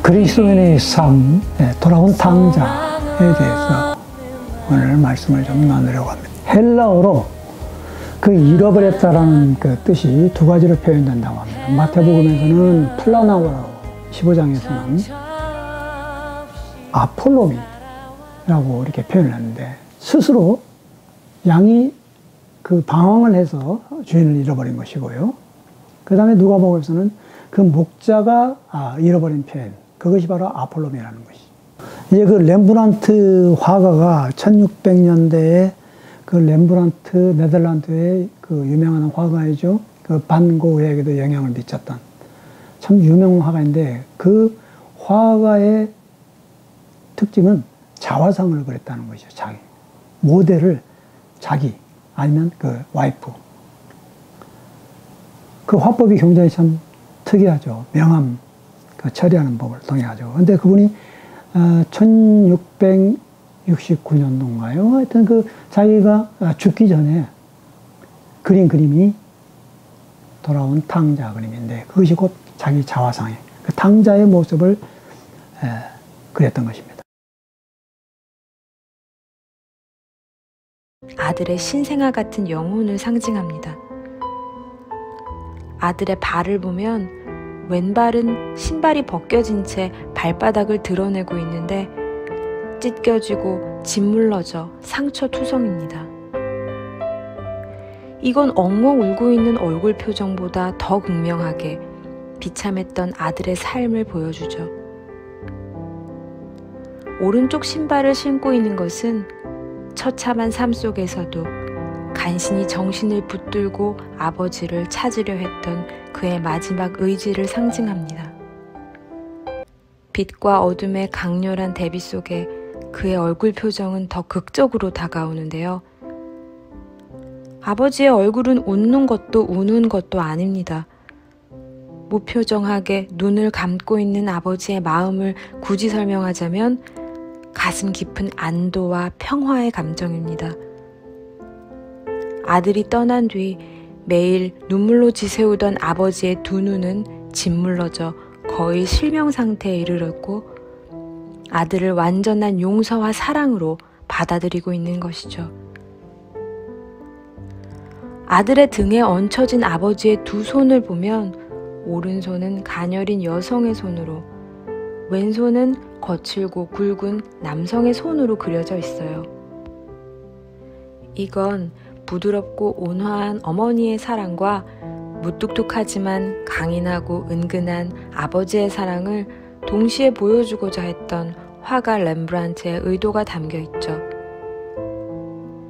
그리스도인의 삶, 돌아온 탕자에 대해서 오늘 말씀을 좀 나누려고 합니다. 헬라어로 그 잃어버렸다라는 그 뜻이 두 가지로 표현된다고 합니다. 마태복음에서는 플라나오라고 15장에서는 아폴로미라고 이렇게 표현을 하는데, 스스로 양이 그 방황을 해서 주인을 잃어버린 것이고요. 그 다음에 누가복음에서는 그 목자가 잃어버린 표현, 그것이 바로 아폴로미라는 것이죠. 이제 그 렘브란트 화가가 1600년대에 그 렘브란트, 네덜란드의 그 유명한 화가이죠. 그 반 고흐에게도 영향을 미쳤던 참 유명한 화가인데, 그 화가의 특징은 자화상을 그렸다는 것이죠. 자기 모델을 자기 아니면 그 와이프. 그 화법이 굉장히 참 특이하죠. 명암 그 처리하는 법을 통해하죠. 근데 그분이 1669년도인가요? 하여튼 그 자기가 죽기 전에 그린 그림이 돌아온 탕자 그림인데, 그것이 곧 자기 자화상의 그 탕자의 모습을 그렸던 것입니다. 아들의 신생아 같은 영혼을 상징합니다. 아들의 발을 보면 왼발은 신발이 벗겨진 채 발바닥을 드러내고 있는데 찢겨지고 짓물러져 상처투성입니다. 이건 엉엉 울고 있는 얼굴 표정보다 더 극명하게 비참했던 아들의 삶을 보여주죠. 오른쪽 신발을 신고 있는 것은 처참한 삶 속에서도 간신히 정신을 붙들고 아버지를 찾으려 했던 그의 마지막 의지를 상징합니다. 빛과 어둠의 강렬한 대비 속에 그의 얼굴 표정은 더 극적으로 다가오는데요. 아버지의 얼굴은 웃는 것도 우는 것도 아닙니다. 무표정하게 눈을 감고 있는 아버지의 마음을 굳이 설명하자면 가슴 깊은 안도와 평화의 감정입니다. 아들이 떠난 뒤 매일 눈물로 지새우던 아버지의 두 눈은 짓물러져 거의 실명 상태에 이르렀고, 아들을 완전한 용서와 사랑으로 받아들이고 있는 것이죠. 아들의 등에 얹혀진 아버지의 두 손을 보면 오른손은 가녀린 여성의 손으로, 왼손은 거칠고 굵은 남성의 손으로 그려져 있어요. 이건 부드럽고 온화한 어머니의 사랑과 무뚝뚝하지만 강인하고 은근한 아버지의 사랑을 동시에 보여주고자 했던 화가 렘브란트의 의도가 담겨 있죠.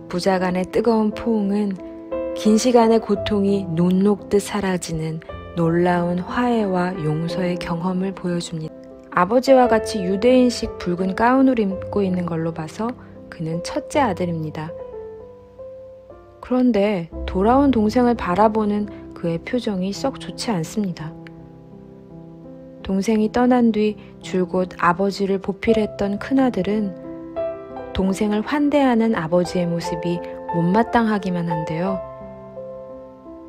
부자간의 뜨거운 포옹은 긴 시간의 고통이 눈 녹듯 사라지는 놀라운 화해와 용서의 경험을 보여줍니다. 아버지와 같이 유대인식 붉은 가운을 입고 있는 걸로 봐서 그는 첫째 아들입니다. 그런데 돌아온 동생을 바라보는 그의 표정이 썩 좋지 않습니다. 동생이 떠난 뒤 줄곧 아버지를 보필했던 큰아들은 동생을 환대하는 아버지의 모습이 못마땅하기만 한데요.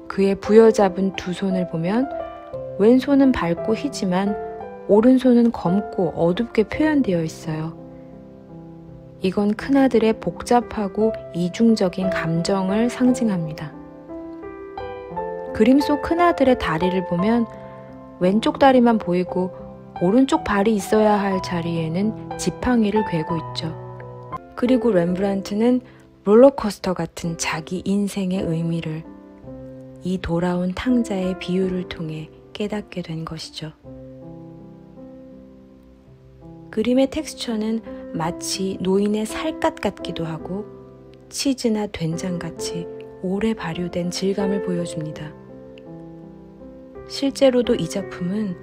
그의 부여잡은 두 손을 보면 왼손은 밝고 희지만 오른손은 검고 어둡게 표현되어 있어요. 이건 큰아들의 복잡하고 이중적인 감정을 상징합니다. 그림 속 큰아들의 다리를 보면 왼쪽 다리만 보이고 오른쪽 발이 있어야 할 자리에는 지팡이를 꿰고 있죠. 그리고 렘브란트는 롤러코스터 같은 자기 인생의 의미를 이 돌아온 탕자의 비유를 통해 깨닫게 된 것이죠. 그림의 텍스처는 마치 노인의 살갗 같기도 하고 치즈나 된장같이 오래 발효된 질감을 보여줍니다. 실제로도 이 작품은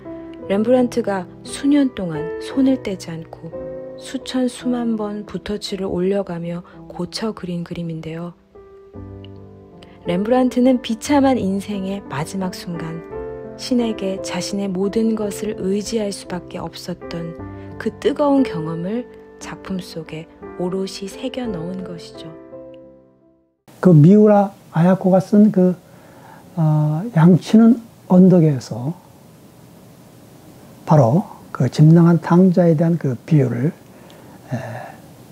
렘브란트가 수년 동안 손을 떼지 않고 수천 수만 번 붓터치를 올려가며 고쳐 그린 그림인데요. 렘브란트는 비참한 인생의 마지막 순간 신에게 자신의 모든 것을 의지할 수밖에 없었던 그 뜨거운 경험을 작품 속에 오롯이 새겨 넣은 것이죠. 그 미우라 아야코가 쓴 양치는 언덕에서 바로 그 짐승한 탕자에 대한 그 비유를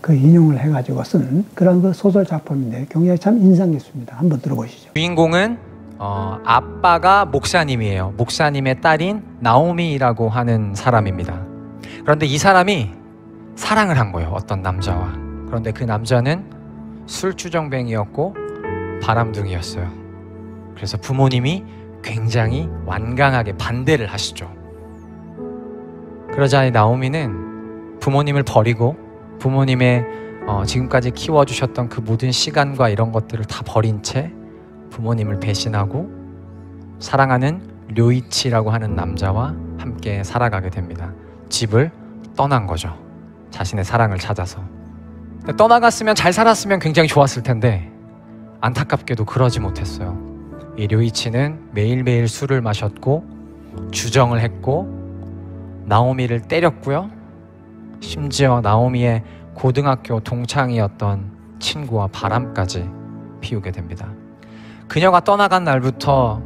그 인용을 해가지고 쓴 그런 그 소설 작품인데 굉장히 참 인상 깊습니다. 한번 들어보시죠. 주인공은 아빠가 목사님이에요. 목사님의 딸인 나오미라고 하는 사람입니다. 그런데 이 사람이 사랑을 한 거예요. 어떤 남자와. 그런데 그 남자는 술주정뱅이였고 바람둥이였어요. 그래서 부모님이 굉장히 완강하게 반대를 하시죠. 그러자 나오미는 부모님을 버리고 부모님의 지금까지 키워주셨던 그 모든 시간과 이런 것들을 다 버린 채 부모님을 배신하고 사랑하는 료이치라고 하는 남자와 함께 살아가게 됩니다. 집을 떠난 거죠. 자신의 사랑을 찾아서. 떠나갔으면 잘 살았으면 굉장히 좋았을 텐데 안타깝게도 그러지 못했어요. 이 료이치는 매일매일 술을 마셨고 주정을 했고 나오미를 때렸고요. 심지어 나오미의 고등학교 동창이었던 친구와 바람까지 피우게 됩니다. 그녀가 떠나간 날부터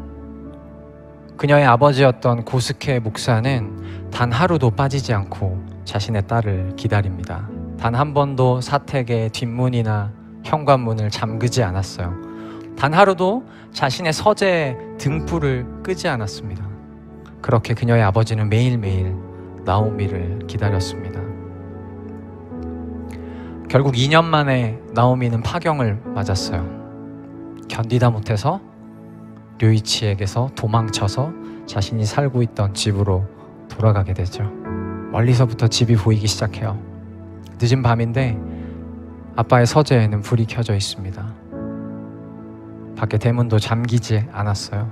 그녀의 아버지였던 고스케 목사는 단 하루도 빠지지 않고 자신의 딸을 기다립니다. 단 한 번도 사택의 뒷문이나 현관문을 잠그지 않았어요. 단 하루도 자신의 서재 등불을 끄지 않았습니다. 그렇게 그녀의 아버지는 매일매일 나오미를 기다렸습니다. 결국 2년 만에 나오미는 파경을 맞았어요. 견디다 못해서 료이치에게서 도망쳐서 자신이 살고 있던 집으로 돌아가게 되죠. 멀리서부터 집이 보이기 시작해요. 늦은 밤인데 아빠의 서재에는 불이 켜져 있습니다. 밖에 대문도 잠기지 않았어요.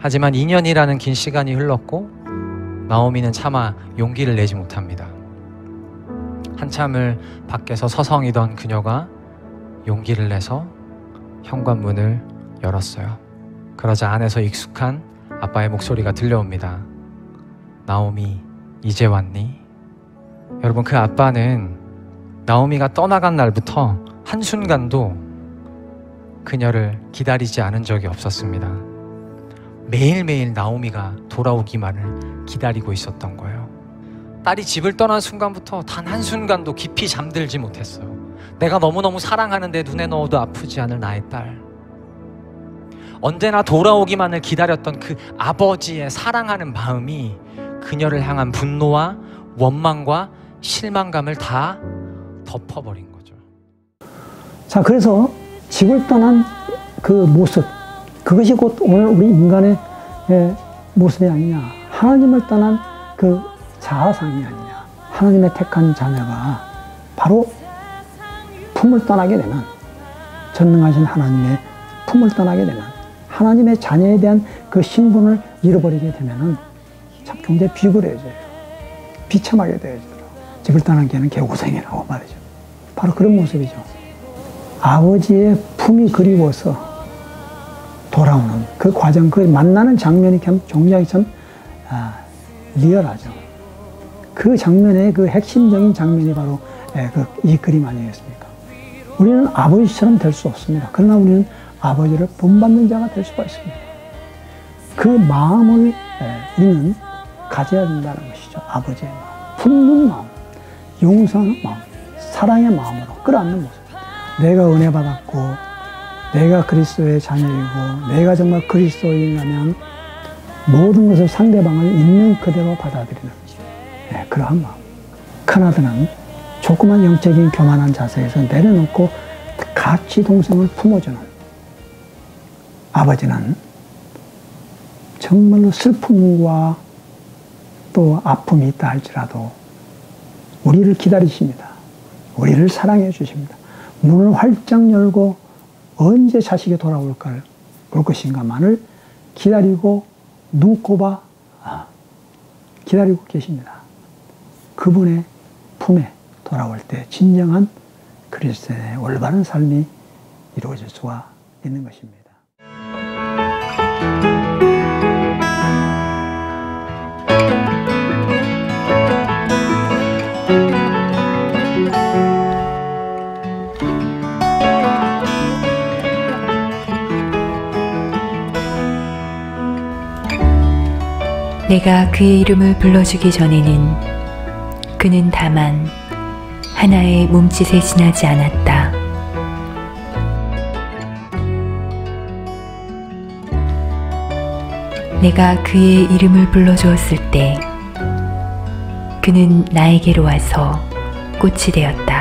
하지만 2년이라는 긴 시간이 흘렀고 나오미는 차마 용기를 내지 못합니다. 한참을 밖에서 서성이던 그녀가 용기를 내서 현관문을 열었어요. 그러자 안에서 익숙한 아빠의 목소리가 들려옵니다. 나오미, 이제 왔니? 여러분, 그 아빠는 나오미가 떠나간 날부터 한순간도 그녀를 기다리지 않은 적이 없었습니다. 매일매일 나오미가 돌아오기만을 기다리고 있었던 거예요. 딸이 집을 떠난 순간부터 단 한순간도 깊이 잠들지 못했어요. 내가 너무너무 사랑하는데 눈에 넣어도 아프지 않을 나의 딸. 언제나 돌아오기만을 기다렸던 그 아버지의 사랑하는 마음이 그녀를 향한 분노와 원망과 실망감을 다 덮어버린 거죠. 자, 그래서 집을 떠난 그 모습, 그것이 곧 오늘 우리 인간의 모습이 아니냐. 하나님을 떠난 그 자아상이 아니냐. 하나님의 택한 자녀가 바로 품을 떠나게 되면, 전능하신 하나님의 품을 떠나게 되면, 하나님의 자녀에 대한 그 신분을 잃어버리게 되면은 참 굉장히 비굴해져요. 비참하게 되어져요. 집을 떠난 게는 개고생이라고 말이죠. 바로 그런 모습이죠. 아버지의 품이 그리워서 돌아오는 그 과정, 그 만나는 장면이 굉장히 참 리얼하죠. 그 장면의 그 핵심적인 장면이 바로 이 그림 아니겠습니까? 우리는 아버지처럼 될 수 없습니다. 그러나 우리는 아버지를 본받는 자가 될 수가 있습니다. 그 마음을 우리는 가져야 된다는 것이죠. 아버지의 마음, 품는 마음, 용서하는 마음, 사랑의 마음으로 끌어안는 모습. 내가 은혜 받았고 내가 그리스도의 자녀이고 내가 정말 그리스도인이라면 모든 것을 상대방을 있는 그대로 받아들이는 그러한 마음. 카나드는 조그만 영적인 교만한 자세에서 내려놓고 같이 동생을 품어주는, 아버지는 정말로 슬픔과 또 아픔이 있다 할지라도 우리를 기다리십니다. 우리를 사랑해 주십니다. 문을 활짝 열고 언제 자식이 올 것인가만을 기다리고 눈꼽아 기다리고 계십니다. 그분의 품에 돌아올 때 진정한 그리스도의 올바른 삶이 이루어질 수가 있는 것입니다. 내가 그의 이름을 불러주기 전에는 그는 다만 하나의 몸짓에 지나지 않았다. 내가 그의 이름을 불러주었을 때 그는 나에게로 와서 꽃이 되었다.